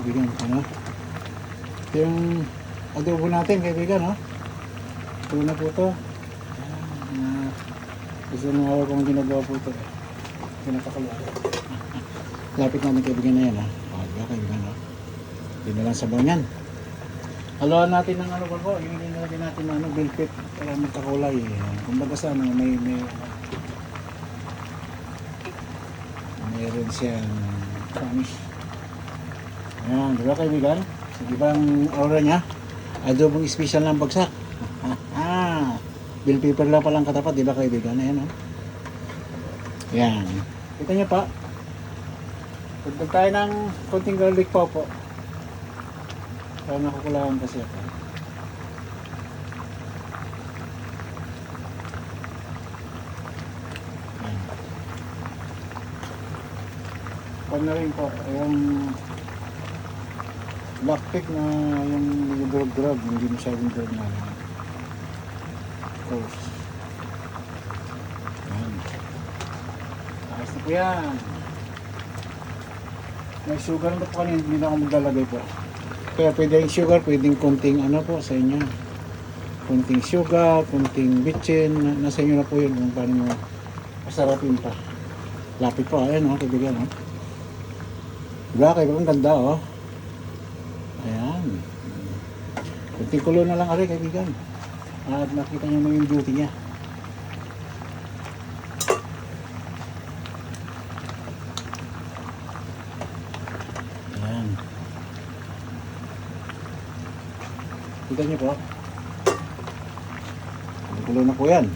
Kaibigan, ano? Ito yung adobo natin, kaibigan, no? Ito na po ito. Ayan, gusto nung araw kong ginagawa po ito. Pinapakaluwa. Lapit natin, kaibigan, na yan, ha? Diba, kaibigan, no? Hindi na lang sabaw yan. Haluan natin ng ano po, nilagyan natin ng bell pep para magkakulay. Kumbaga sa ano, mayroon siyang finish. Ayan, diba kaibigan? So, diba ang aura niya? Adobong special ng bagsak. Bell pepper lang palang katapat, diba kaibigan? Ayan, oh. Ayan. Kita niyo pa. Pagdag tayo ng konting garlic po. Kaya nakukulayan kasi ako. Ayan. Pag na rin po, yung black pig na yung drug, hindi masyadong drug na of course. Ayan. Ayos na po yan. May sugar na po kanina, hindi na ako maglalagay po. Kaya pwede yung sugar, pwedeng konting ano po sa inyo. Konting sugar, konting bitchin, nasa inyo na po yun kung paano nyo masarapin pa. Lapit po, ayan o, kaibigan o. Diba, kaibigan, ganda o. Ayan. Konting kulo na lang ari, kaibigan. At nakita nyo na yung beauty niya. Ayan. Kita nyo po. Kulo na po yan.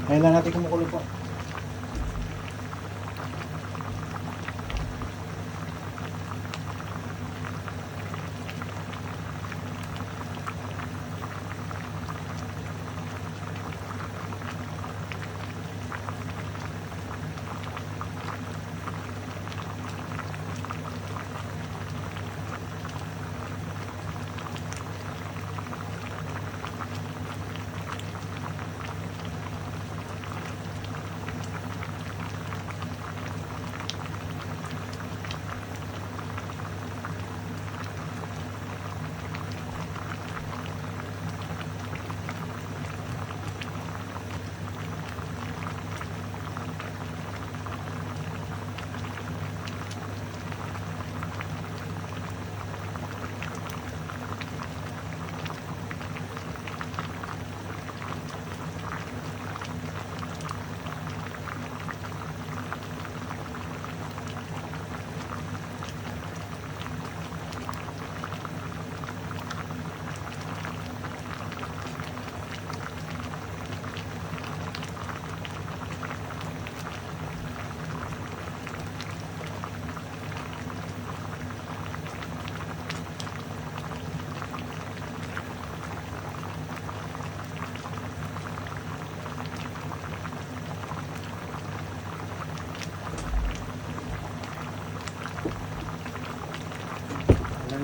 Ngayon lang natin kumukulo po.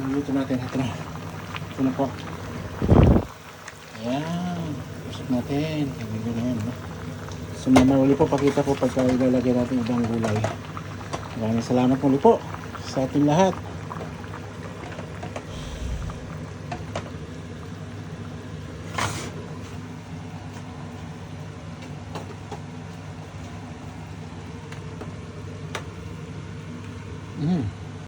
Luto natin ito na. Ito na po. Ayan. Usap natin. Kaibigan na yan. So mamaya po pakita ko pagka ilalagay natin ibang gulay. Maraming salamat muli po sa ating lahat. Mm.